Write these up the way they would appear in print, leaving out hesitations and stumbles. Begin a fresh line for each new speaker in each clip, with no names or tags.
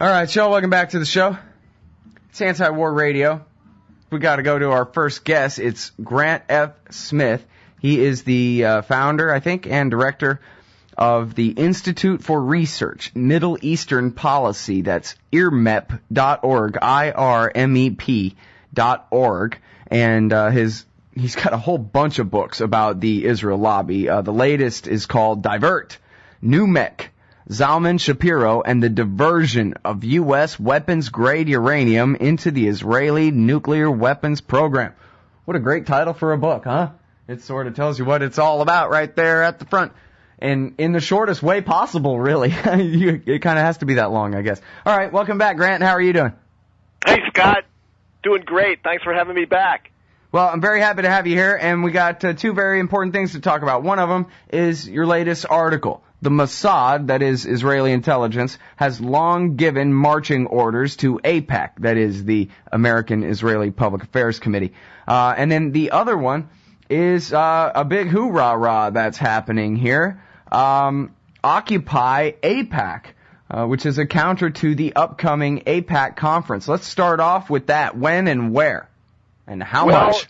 All right, y'all, welcome back to the show. It's Anti-War Radio. We got to go to our first guest. It's Grant F. Smith. He is the founder, I think, and director of the Institute for Research, Middle Eastern Policy. That's IRMEP.org, IRMEP.org. And he's got a whole bunch of books about the Israel lobby. The latest is called Divert, NUMEC, Zalman Shapiro, and the Diversion of U.S. Weapons-Grade Uranium into the Israeli Nuclear Weapons Program. What a great title for a book, huh? It sort of tells you what it's all about right there at the front. And in the shortest way possible, really. It kind of has to be that long, I guess. All right, welcome back, Grant. How are you doing?
Hey, Scott. Doing great. Thanks for having me back.
Well, I'm very happy to have you here, and we got two very important things to talk about. One of them is your latest article. The Mossad, that is Israeli intelligence, has long given marching orders to AIPAC, that is the American Israeli Public Affairs Committee. And then the other one is a big hoorah-rah that's happening here. Occupy AIPAC, which is a counter to the upcoming AIPAC conference. Let's start off with that. When and where? And how much?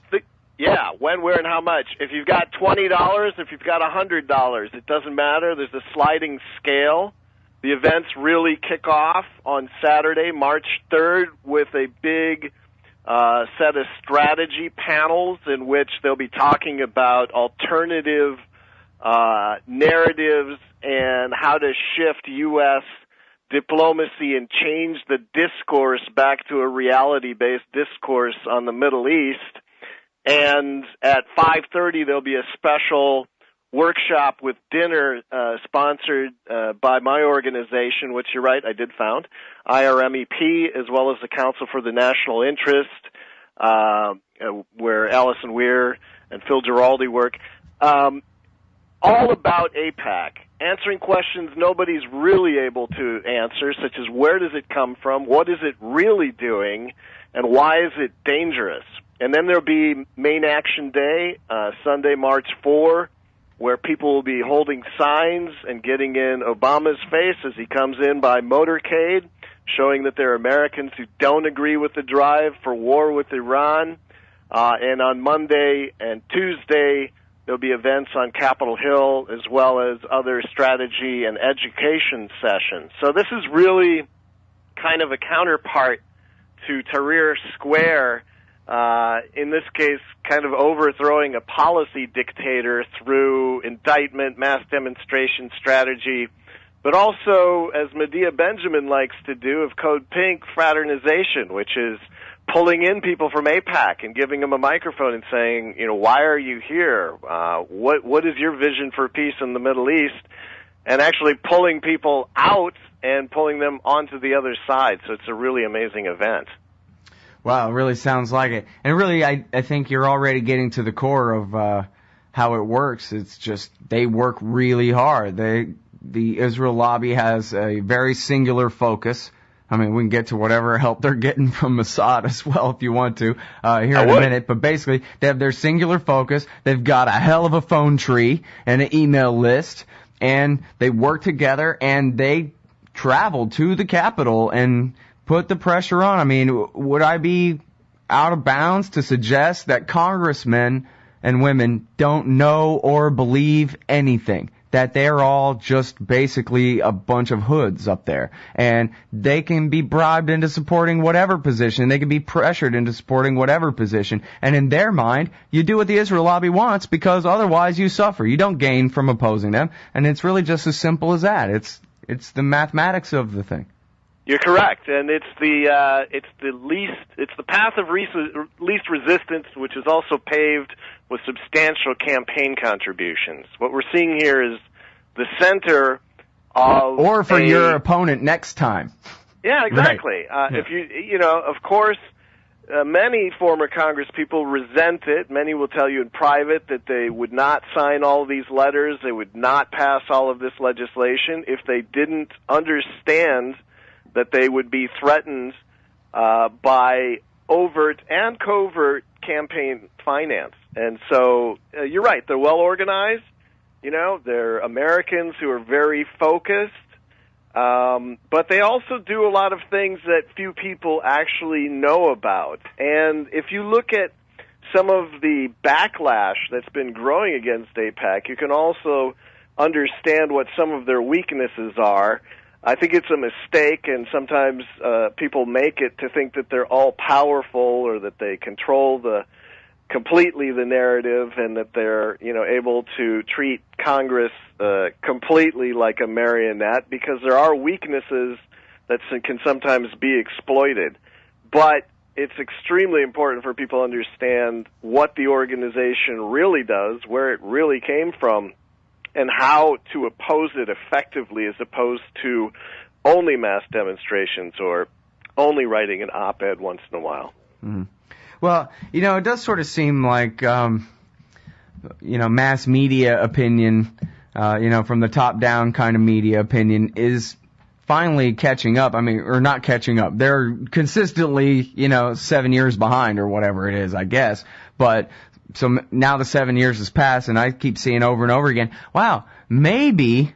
Yeah, when, where, and how much. If you've got $20, if you've got $100, it doesn't matter. There's a sliding scale. The events really kick off on Saturday, March 3rd, with a big set of strategy panels in which they'll be talking about alternative narratives and how to shift U.S. diplomacy and change the discourse back to a reality-based discourse on the Middle East. And at 5:30, there'll be a special workshop with dinner sponsored by my organization, which you're right, I did found, IRMEP, as well as the Council for the National Interest, where Allison Weir and Phil Giraldi work, all about AIPAC, answering questions nobody's really able to answer, such as where does it come from, what is it really doing, and why is it dangerous? And then there'll be Main Action Day, Sunday, March 4, where people will be holding signs and getting in Obama's face as he comes in by motorcade, showing that there are Americans who don't agree with the drive for war with Iran. And on Monday and Tuesday, there'll be events on Capitol Hill as well as other strategy and education sessions. So this is really kind of a counterpart to Tahrir Square, in this case, kind of overthrowing a policy dictator through indictment, mass demonstration strategy, but also, as Medea Benjamin likes to do, of Code Pink, fraternization, which is pulling in people from AIPAC and giving them a microphone and saying, you know, why are you here? What is your vision for peace in the Middle East? And actually pulling people out and pulling them onto the other side. So it's a really amazing event.
Wow, it really sounds like it. And really, I think you're already getting to the core of how it works. It's just they work really hard. The Israel lobby has a very singular focus. I mean, we can get to whatever help they're getting from Mossad as well if you want to here in a minute. But basically, they have their singular focus. They've got a hell of a phone tree and an email list. And they work together and they travel to the Capitol and put the pressure on. I mean, would I be out of bounds to suggest that congressmen and women don't know or believe anything? That they're all just basically a bunch of hoods up there. And they can be bribed into supporting whatever position. They can be pressured into supporting whatever position. And in their mind, you do what the Israel lobby wants because otherwise you suffer. You don't gain from opposing them. And it's really just as simple as that. It's the mathematics of the thing.
You're correct, and it's the path of least resistance, which is also paved with substantial campaign contributions. What we're seeing here is the center of
or for your opponent next time.
Yeah, exactly. Right. If you know, of course, many former Congress people resent it. Many will tell you in private that they would not sign all of these letters, they would not pass all of this legislation if they didn't understand that they would be threatened by overt and covert campaign finance. And so you're right, they're well organized. You know, they're Americans who are very focused. But they also do a lot of things that few people actually know about. And if you look at some of the backlash that's been growing against AIPAC, you can also understand what some of their weaknesses are. I think it's a mistake, and sometimes people make it to think that they're all powerful or that they control completely the narrative, and that they're able to treat Congress completely like a marionette, because there are weaknesses that can sometimes be exploited. But it's extremely important for people to understand what the organization really does, where it really came from, and how to oppose it effectively, as opposed to only mass demonstrations or only writing an op-ed once in a while.
Mm-hmm. Well, it does sort of seem like, mass media opinion, from the top-down kind of media opinion is finally catching up. I mean, or not catching up. They're consistently, 7 years behind or whatever it is, I guess. But so now the 7 years has passed, and I keep seeing over and over again, wow, maybe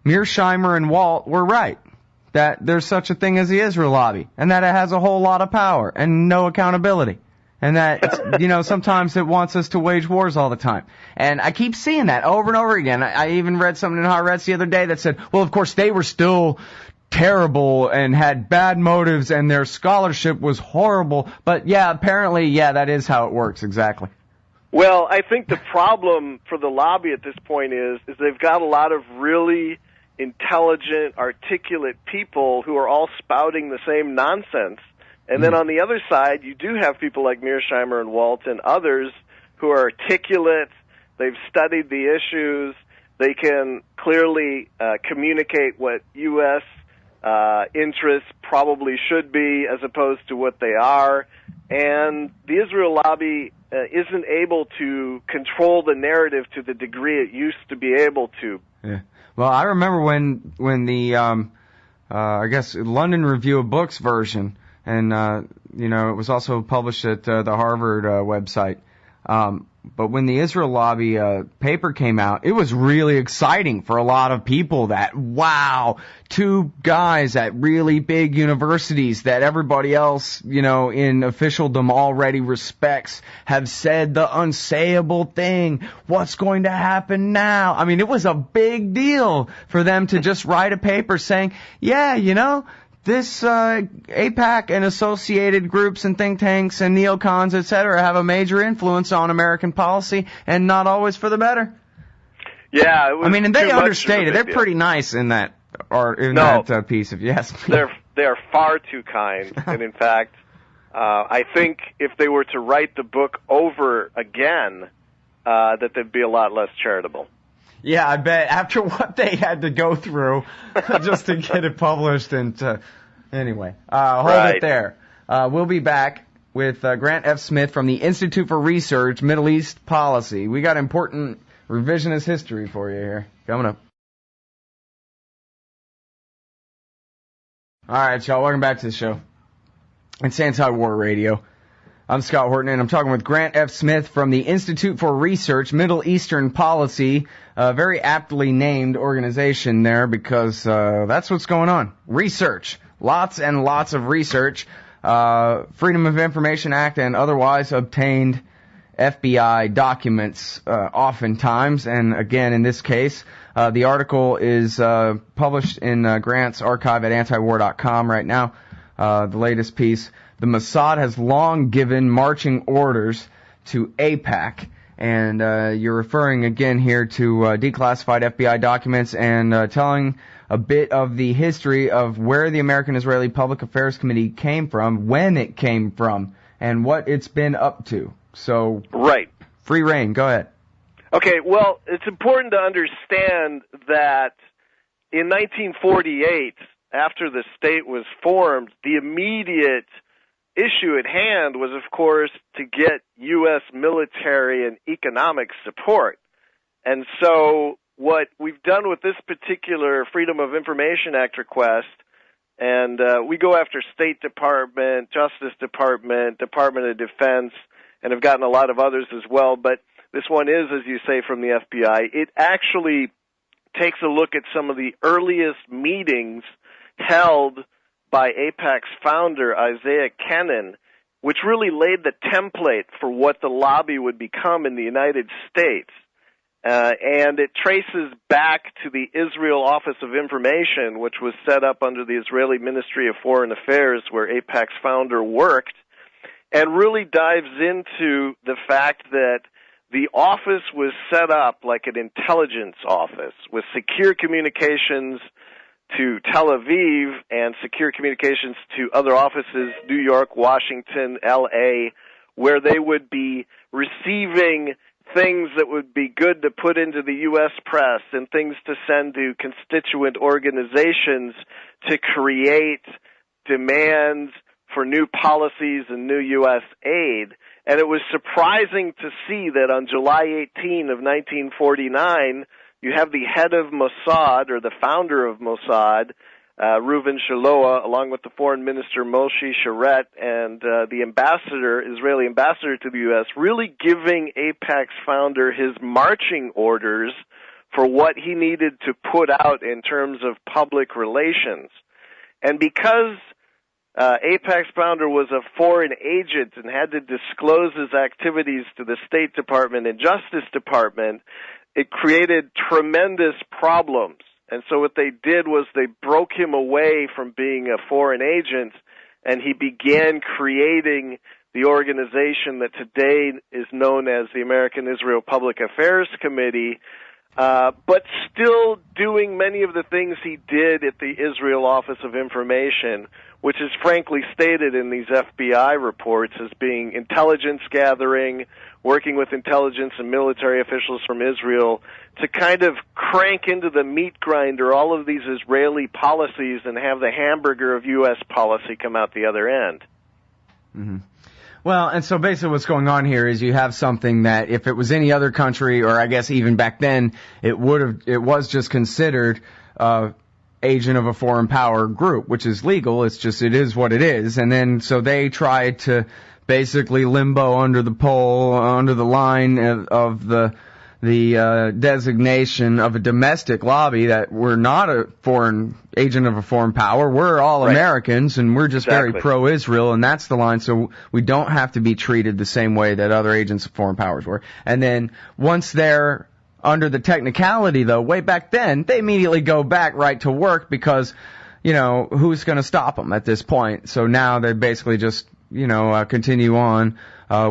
Mearsheimer and Walt were right, that there's such a thing as the Israel lobby, and that it has a whole lot of power and no accountability, and that, sometimes it wants us to wage wars all the time. And I keep seeing that over and over again. I even read something in Haaretz the other day that said, well, of course, they were still terrible and had bad motives and their scholarship was horrible. But, yeah, apparently, that is how it works, exactly.
Well, I think the problem for the lobby at this point is they've got a lot of really intelligent, articulate people who are all spouting the same nonsense. And then on the other side, you do have people like Mearsheimer and Walt and others who are articulate. They've studied the issues. They can clearly communicate what U.S. Interests probably should be, as opposed to what they are. And the Israel lobby isn't able to control the narrative to the degree it used to be able to.
Yeah. Well, I remember when the I guess London Review of Books version, and it was also published at the Harvard website. But when the Israel lobby paper came out, it was really exciting for a lot of people that, wow, two guys at really big universities that everybody else, in officialdom already respects, have said the unsayable thing. What's going to happen now? I mean, it was a big deal for them to just write a paper saying, this AIPAC and associated groups and think tanks and neocons, etc., have a major influence on American policy, and not always for the better.
Yeah, it was
and they understated. They're pretty nice in that, that piece. If you ask me,
they're far too kind, and in fact, I think if they were to write the book over again, that they'd be a lot less charitable.
Yeah, I bet after what they had to go through just to get it published. And anyway, hold it there. We'll be back with Grant F. Smith from the Institute for Research, Middle East Policy. We got important revisionist history for you here coming up. All right, y'all, welcome back to the show. It's Anti-War Radio. I'm Scott Horton, and I'm talking with Grant F. Smith from the Institute for Research, Middle Eastern Policy, a very aptly named organization there, because that's what's going on. Research. Lots and lots of research. Freedom of Information Act and otherwise obtained FBI documents oftentimes. And again, in this case, the article is published in Grant's archive at antiwar.com right now. The latest piece. The Mossad has long given marching orders to AIPAC, and you're referring again here to declassified FBI documents and telling a bit of the history of where the American-Israeli Public Affairs Committee came from, when it came from, and what it's been up to. So,
right.
Free reign. Go ahead.
Okay, well, it's important to understand that in 1948, after the state was formed, the immediate issue at hand was, of course, to get U.S. military and economic support. And so what we've done with this particular Freedom of Information Act request, and we go after State Department, Justice Department, Department of Defense, and have gotten a lot of others as well, but this one is, as you say, from the FBI. It actually takes a look at some of the earliest meetings held by AIPAC's founder, Isaiah Kennan, which really laid the template for what the lobby would become in the United States. And it traces back to the Israel Office of Information, which was set up under the Israeli Ministry of Foreign Affairs, where AIPAC's founder worked, and really dives into the fact that the office was set up like an intelligence office with secure communications to Tel Aviv and secure communications to other offices, New York, Washington, L.A., where they would be receiving things that would be good to put into the U.S. press and things to send to constituent organizations to create demands for new policies and new U.S. aid. And it was surprising to see that on July 18 of 1949, you have the head of Mossad, or the founder of Mossad, Reuven Shaloa, along with the foreign minister Moshe Sharet and the ambassador, Israeli ambassador to the U.S., really giving AIPAC's founder his marching orders for what he needed to put out in terms of public relations. And because AIPAC's founder was a foreign agent and had to disclose his activities to the State Department and Justice Department, it created tremendous problems. And so what they did was they broke him away from being a foreign agent, and he began creating the organization that today is known as the American Israel Public Affairs Committee, but still doing many of the things he did at the Israel Office of Information, which is frankly stated in these FBI reports as being intelligence gathering, working with intelligence and military officials from Israel to kind of crank into the meat grinder all of these Israeli policies and have the hamburger of U.S. policy come out the other end.
Mm-hmm. Well, and so basically what's going on here is you have something that if it was any other country, or I guess even back then, it was just considered agent of a foreign power group, which is legal. It is what it is. And then so they tried to basically limbo under the pole, under the line of the designation of a domestic lobby, that we're not a foreign agent of a foreign power. We're all right. Americans, and we're just very pro-Israel, and that's the line. So we don't have to be treated the same way that other agents of foreign powers were. And then once they're under the technicality, though, way back then, they immediately go back right to work because, who's going to stop them at this point? So now they basically just, continue on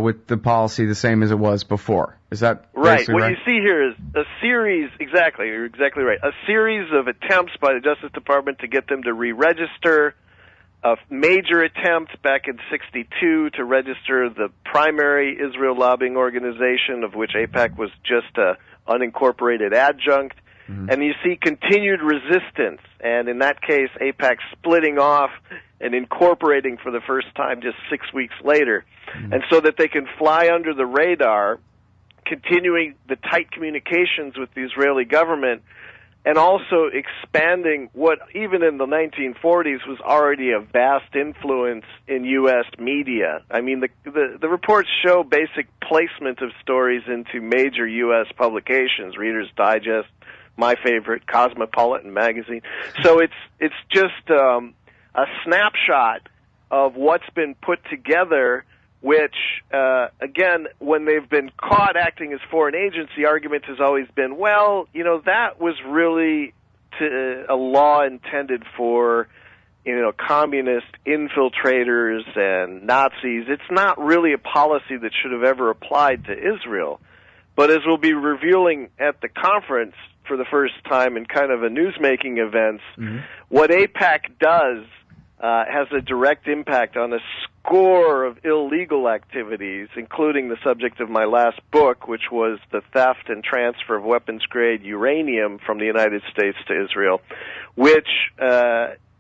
with the policy the same as it was before. Is that
right? What
right?
you see here is a series, exactly, you're exactly right, a series of attempts by the Justice Department to get them to re-register, a major attempt back in '62 to register the primary Israel lobbying organization, of which AIPAC was just a unincorporated adjunct. Mm-hmm. And you see continued resistance, and in that case, AIPAC splitting off and incorporating for the first time just 6 weeks later. Mm-hmm. And so that they can fly under the radar, continuing the tight communications with the Israeli government, and also expanding what, even in the 1940s, was already a vast influence in U.S. media. I mean, the reports show basic placement of stories into major U.S. publications, Reader's Digest, my favorite, Cosmopolitan magazine. So it's just a snapshot of what's been put together, which, again, when they've been caught acting as foreign agents, the argument has always been, well, that was really a law intended for, communist infiltrators and Nazis. It's not really a policy that should have ever applied to Israel. But as we'll be revealing at the conference for the first time in kind of a newsmaking events, mm-hmm. what AIPAC does has a direct impact on a score of illegal activities, including the subject of my last book, which was the theft and transfer of weapons-grade uranium from the United States to Israel, which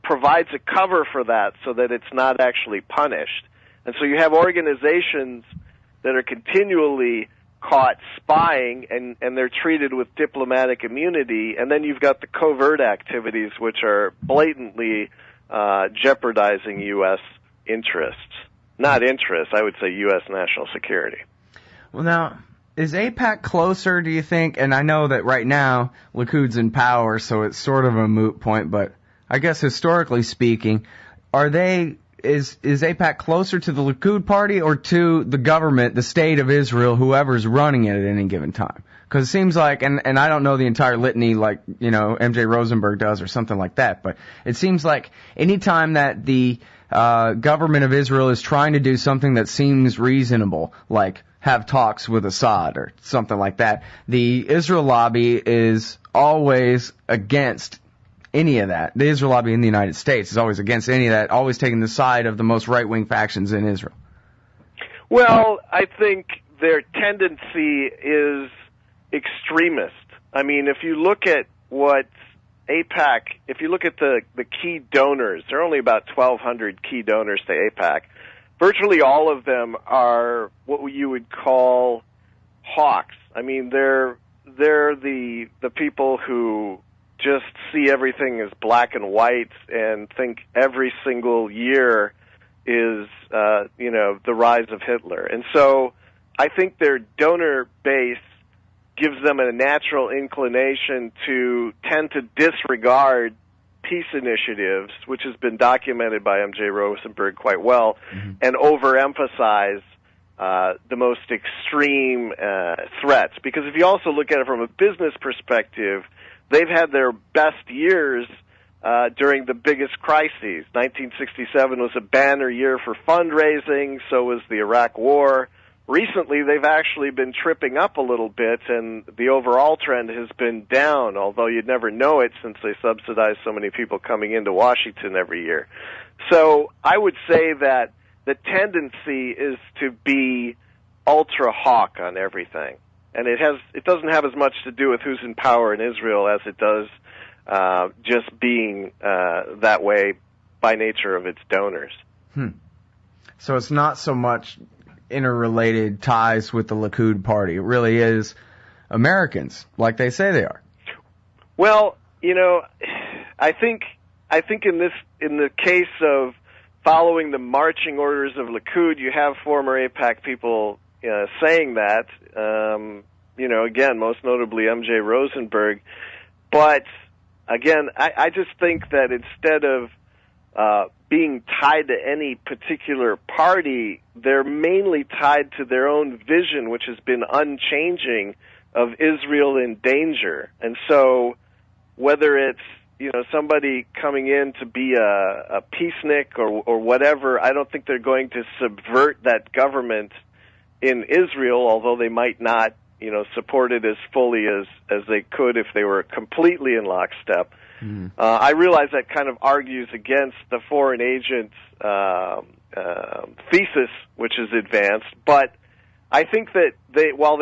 provides a cover for that so that it's not actually punished. And so you have organizations that are continually caught spying, and they're treated with diplomatic immunity, and then you've got the covert activities, which are blatantly jeopardizing U.S. interests. Not interests, I would say U.S. national security.
Well, now, Is AIPAC closer, do you think? And I know that right now Likud's in power, so it's sort of a moot point, but I guess historically speaking, is AIPAC closer to the Likud party or to the government, the state of Israel, whoever's running it at any given time? Because it seems like, and I don't know the entire litany like, MJ Rosenberg does or something like that, but it seems like anytime that the government of Israel is trying to do something that seems reasonable, like have talks with Assad or something like that, the Israel lobby is always against any of that. The Israel lobby in the United States is always against any of that, always taking the side of the most right-wing factions in Israel.
Well, I think their tendency is extremist. I mean, if you look at what AIPAC, if you look at the key donors, there are only about 1,200 key donors to AIPAC. Virtually all of them are what you would call hawks. I mean, they're the people who just see everything as black and white and think every single year is, the rise of Hitler. And so I think their donor base gives them a natural inclination to tend to disregard peace initiatives, which has been documented by MJ Rosenberg quite well, and overemphasize the most extreme threats. Because if you also look at it from a business perspective, they've had their best years during the biggest crises. 1967 was a banner year for fundraising, so was the Iraq War. Recently, they've actually been tripping up a little bit, and the overall trend has been down, although you'd never know it since they subsidize so many people coming into Washington every year. So I would say that the tendency is to be ultra-hawk on everything. And it doesn't have as much to do with who's in power in Israel as it does just being that way by nature of its donors.
So it's not so much interrelated ties with the Likud party. It really is Americans, like they say they are.
Well, I think in the case of following the marching orders of Likud, you have former AIPAC people saying that. Again, most notably MJ Rosenberg. But again, I just think that instead of being tied to any particular party, they're mainly tied to their own vision, which has been unchanging, of Israel in danger. And so whether it's, somebody coming in to be a peacenik or whatever, I don't think they're going to subvert that government in Israel, although they might not, support it as fully as they could if they were completely in lockstep. I realize that kind of argues against the foreign agent thesis, which is advanced, but I think that while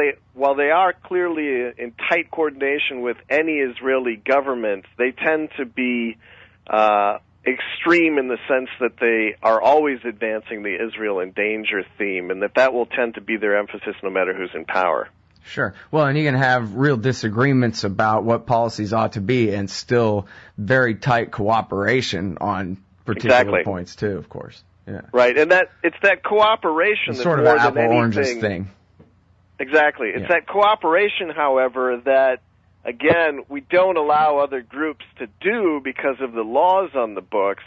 they are clearly in tight coordination with any Israeli government, they tend to be extreme in the sense that they are always advancing the Israel in danger theme, and that will tend to be their emphasis no matter who's in power.
Sure. Well, and you can have real disagreements about what policies ought to be and still very tight cooperation on particular points, too, of course. Yeah.
Right, and it's that cooperation
it's
that's
sort of
more
an
than
apple-oranges
anything.
thing.
Exactly. It's that cooperation, however, that, again, we don't allow other groups to do because of the laws on the books.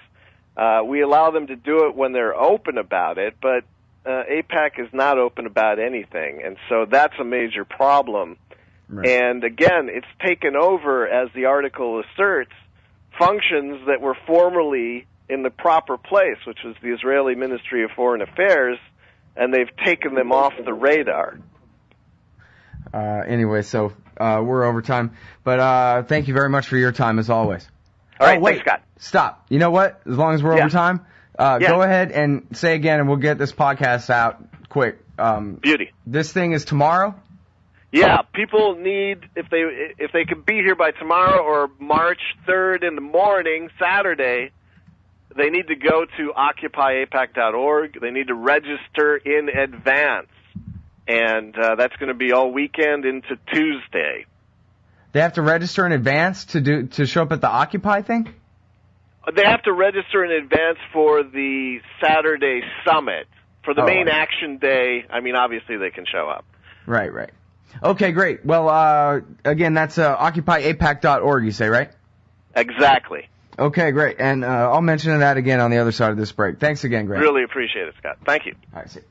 We allow them to do it when they're open about it, but AIPAC is not open about anything, and so that's a major problem. Right. And again, it's taken over, as the article asserts, functions that were formerly in the proper place, which was the Israeli Ministry of Foreign Affairs, and they've taken them off the radar.
Anyway, so we're over time, but thank you very much for your time, as always.
All right,
wait,
thanks, Scott.
Stop. You know what? As long as we're over time, go ahead and say again, and we'll get this podcast out quick.
Beauty.
This thing is tomorrow?
Yeah, people need, if they can be here by tomorrow or March 3rd in the morning, Saturday, they need to go to occupyapac.org. They need to register in advance, and that's going to be all weekend into Tuesday.
They have to register in advance to show up at the Occupy thing?
They have to register in advance for the Saturday summit. For the main action day, I mean, obviously they can show up.
Right. Okay, great. Well, again, that's occupyapac.org, you say, right?
Exactly.
Okay, great. And I'll mention that again on the other side of this break. Thanks again, Greg.
Really appreciate it, Scott. Thank you.
All right, see you.